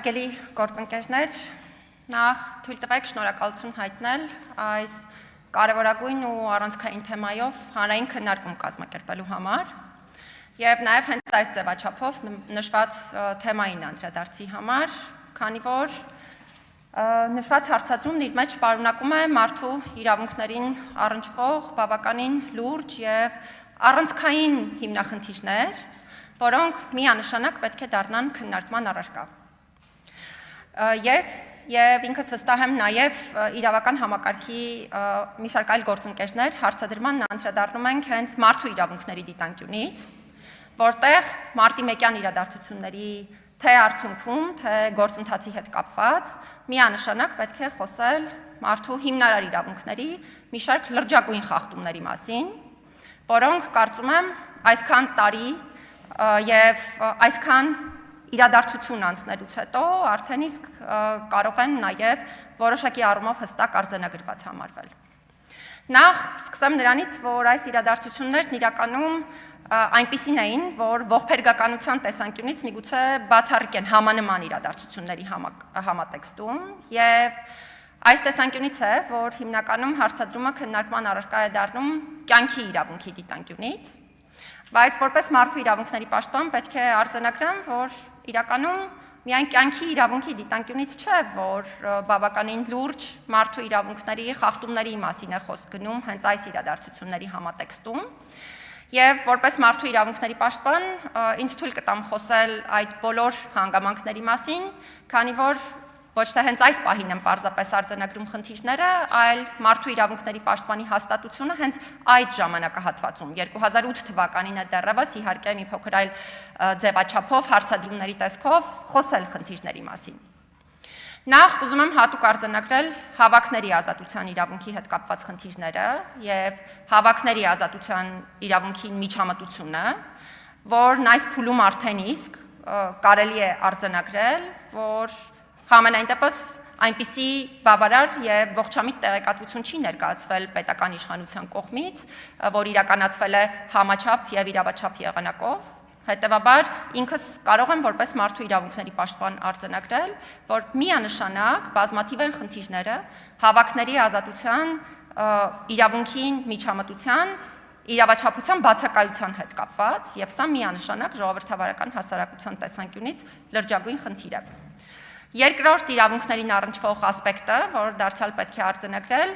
Հարգելի գործընկերներ, նախ թույլ տվեք շնորհակալություն հայտնել այս կարևորագույն ու առանցքային թեմայով հանրային քննարկում կազմակերպելու համար եւ նաեւ հենց այս ձևաչափով նշված թեմային անդրադարձի համար, քանի որ նշված հարցադրումն իր մեջ պարունակում է մարդու իրավունքներին առնչվող բավականին լուրջ եւ առանցքային հիմնախնդիրներ, որոնք միանշանակ պետք է դառնան քննարկման առարկա։ Ես եւ ինքս վստահ եմ նաեւ իրավական համակարգի մի շարք այլ գործընկերներ հարցադրմանն անդրադառնում ենք հենց մարդու իրավունքների դիտանկյունից, որտեղ մարտի 1-յան իրադարձությունների թե արդյունքում, թե գործընթացի հետ կապված միանշանակ պետք է խոսել մարդու հիմնարար իրավունքների մի շարք լրջագույն խախտումների մասին, որոնք կարծում եմ այսքան տարի եւ այսքան իրադարձություն անցնելուց հետո արդեն իսկ կարող են նաև որոշակի առումով հստակ արձանագրված համարվել։ Նախ սկսեմ նրանից, որ այս իրադարձություններն իրականում այնպիսին էին, որ ողբերգականության տեսանկյունից միգուցե բացառիկ են համանման իրադարձությունների համատեքստում եւ այս տեսանկյունից է, որ հիմնականում հարցադրումը քննարկման առարկա է դառնում կյանքի իրավունքի դիտանկյունից, բայց որպես մարդու իրավունքների պաշտպան պետք է արձանագրեմ, որ իրականում միայն կյանքի իրավունքի դիտանկյունից չէ, որ բավականին լուրջ մարդու իրավունքների խախտումների մասին է խոսք գնում հենց այս իրադարձությունների համատեքստում եւ որպես մարդու իրավունքների պաշտպան ինձ թույլ կտամ խոսել այդ բոլոր հանգամանքների մասին, քանի որ ոչ թե հենց այս պահին եմ պարզապես արձանագրում խնդիրները, այլ մարդու իրավունքների պաշտպանի հաստատությունը հենց այդ ժամանակահատվածում 2008 թվականին է դեռևս իհարկե մի փոքր այլ ձևաչափով հարցադրումների տեսքով խոսել խնդիրների մասին։ Նախ ուզում եմ հատուկ արձանագրել հավաքների ազատության իրավունքի հետ կապված խնդիրները եւ հավաքների ազատության իրավունքի միջամտությունը, որն այս փուլում արդեն իսկ կարելի է արձանագրել, որ Համենայն դեպս այնպիսի բավարար եւ ողջամիտ տեղեկատվություն չի ներկայացվել պետական իշխանության կողմից, որ իրականացվել է համաչափ եւ իրավաչափ եղանակով, հետեւաբար ինքս կարող եմ որպես մարդու իրավունքների պաշտպան արձանագրել, որ միանշանակ բազմաթիվ են խնդիրները հավաքների ազատության իրավունքին միջամտության իրավաչափության բացակայության հետ կապված եւ սա միանշանակ ժողովրդավարական հասարակության տեսանկյունից լրջագույն խնդիր է։ Երկրորդ իրավունքներին առնչվող ասպեկտը, որ դարձյալ պետք է արձանագրել,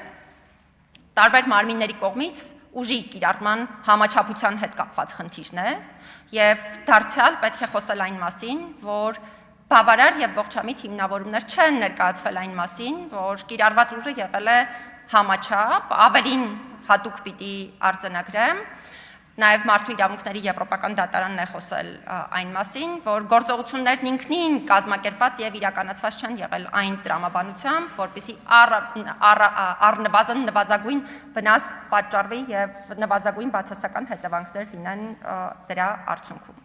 տարբեր մարմինների կողմից ուժի կիրառման համաչափության հետ կապված խնդիրն է եւ դարձյալ պետք է խոսել այն մասին, որ բավարար եւ ողջամիտ հիմնավորումներ չեն ներկայացվել այն մասին, որ կիրառված ուժը եղել է համաչափ, ավելին հատուկ պիտի արձանագրեմ, Նաև մարդու իրավունքների եվրոպական դատարանն է խոսել այն մասին, որ գործողություններն ինքնին կազմակերպված եւ իրականացված չեն եղել այն տրամաբանությամբ, որպեսզի առնվազն նվազագույն վնաս պատճառվի եւ նվազագույն բացասական հետևանքներ լինեն դրա արդյունքում։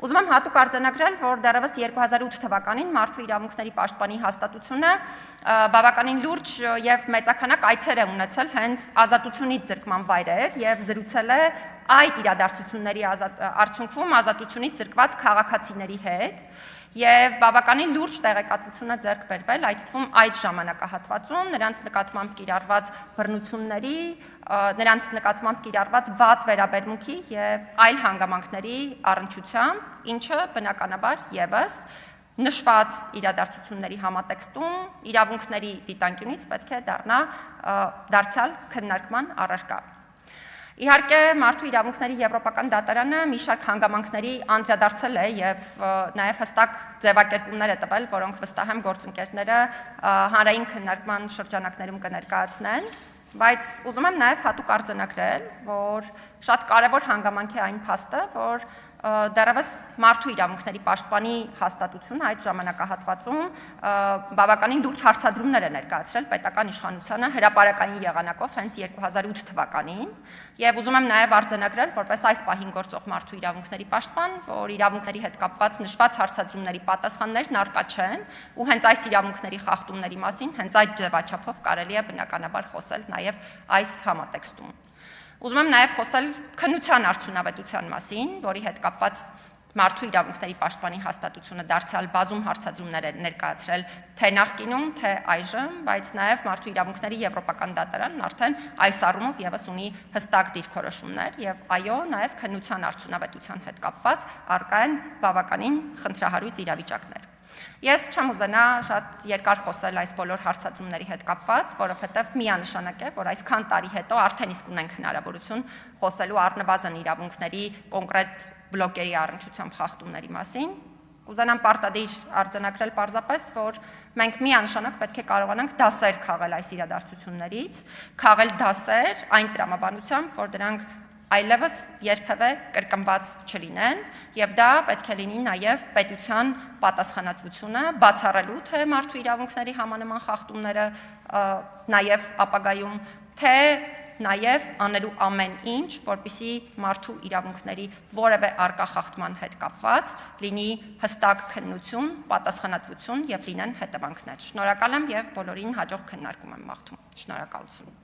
Ուզում եմ հատուկ արձանագրել, որ դեռևս 2008 թվականին մարդու իրավունքների պաշտպանի հաստատությունը բավականին լուրջ եւ մեծաքանակ այցեր է ունեցել հենց ազատությունից զրկման վայրեր եւ զրուցել է այդ իրադարձությունների արդյունքում ազատությունից զրկված քաղաքացիների հետ եւ բավականին լուրջ տեղեկատվություն է ձեռք բերվել այդ թվում այդ ժամանակահատվածում նրանց նկատմամբ կիրառված բռնությունների, նրանց նկատմամբ կիրառված վատ վերաբերմունքի եւ այլ հանգամանքների առնչությամբ, ինչը բնականաբար եւս նշված իրադարձությունների համատեքստում իրավունքների դիտանկյունից պետք է դառնա դարձյալ քննարկման առարկա։ Իհարկե մարդու իրավունքների եվրոպական դատարանը մի շարք հանգամանքների անդրադարձել է եւ նաեւ հստակ ձևակերպումներ է տվել, որոնք վստահ եմ գործընկերները հանրային քննարկման շրջանակներում կներկայացնեն, բայց ուզում եմ նաեւ հատուկ արձանագրել, որ շատ կարեւոր հանգամանք է այն փաստը, որ դեռևս մարդու իրավունքների պաշտպանի հաստատությունը այդ ժամանակահատվածում բավականին լուրջ հարցադրումներ է ներկայացրել պետական իշխանությանը հրապարակային եղանակով հենց 2008 թվականին եւ ուզում եմ նաեւ արձանագրել որպես այս պահին գործող մարդու իրավունքների պաշտպան, որ իրավունքների հետ կապված նշված հարցադրումների պատասխաններն առկա չեն ու հենց այս իրավունքների խախտումների մասին հենց այդ ձևաչափով կարելի է բնականաբար խոսել նաեւ այս համատեքստում։ Ուզում եմ նաև խոսել քննության արդյունավետության մասին, որի հետ կապված Մարդու իրավունքների պաշտպանի հաստատությունը դարձյալ բազում հարցադրումներ է ներկայացրել թե նախկինում, թե այժմ, բայց նաև Մարդու իրավունքների եվրոպական դատարանն արդեն այս առումով եւս ունի հստակ դիրքորոշումներ եւ այո, նաև քննության արդյունավետության հետ կապված առկա են բավականին խնդրահարույց իրավիճակներ։ Ես չեմ ուզենա շատ երկար խոսել այս բոլոր հարցադրումների հետ կապված, որովհետև միանշանակ է, որ այսքան տարի հետո արդեն իսկ ունենք հնարավորություն խոսելու առնվազն իրավունքների կոնկրետ բլոկերի առնչությամբ խախտումների մասին։ Կուզենամ պարտադիր արձանագրել պարզապես, որ մենք միանշանակ պետք է կարողանանք դասեր քաղել այս իրադարձություններից, քաղել դասեր այն տրամաբանությամբ, որ դրանք այլևս երբևէ կրկնված չլինեն, եւ դա պետք է լինի նաեւ պետության պատասխանատվությունը բացառելու թե մարդու իրավունքների համանման խախտումները նաեւ ապագայում, թե նաեւ անելու ամեն ինչ, որպեսզի մարդու իրավունքների որևէ առկա խախտման հետ կապված լինի հստակ քննություն, պատասխանատվություն եւ լինեն հետևանքներ։ Շնորհակալ եմ եւ բոլորին հաջող քննարկում եմ մաղթում։ Շնորհակալություն։